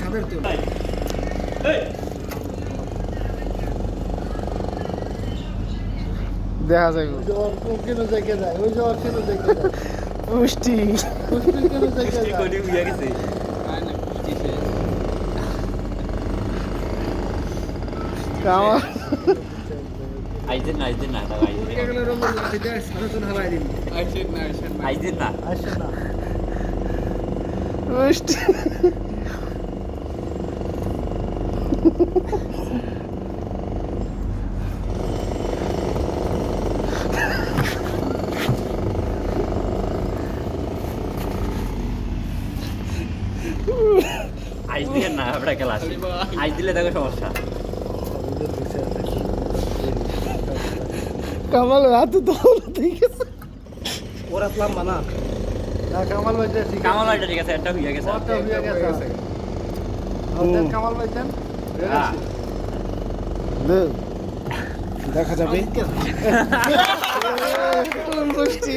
ছাদের তো দেখা যায় কেন জায়গা যায় ওই যে কেন জায়গা যায় পুষ্টি পুষ্টি কেন জায়গা যায় কোটি বুঝা গেছে কামাল আইজেন না দাও কে গেল রঙের লাঠি দিয়ে সারা চুন হালাই দিন আইজেন না আসে না পুষ্টি আইজ দিয়ে না আমরা ক্লাস আইজ দিলে দেখো সমস্যা কামাল হাত তো দেখেছে ওরা লম্বা না না কামাল ভাই ঠিক কামাল ভাইটা ঠিক আছে একটা হইয়া গেছে ওটা হয়ে গেছে আমাদের কামাল ভাই দেন হ্যাঁ। দেখা যাবে পুষ্টি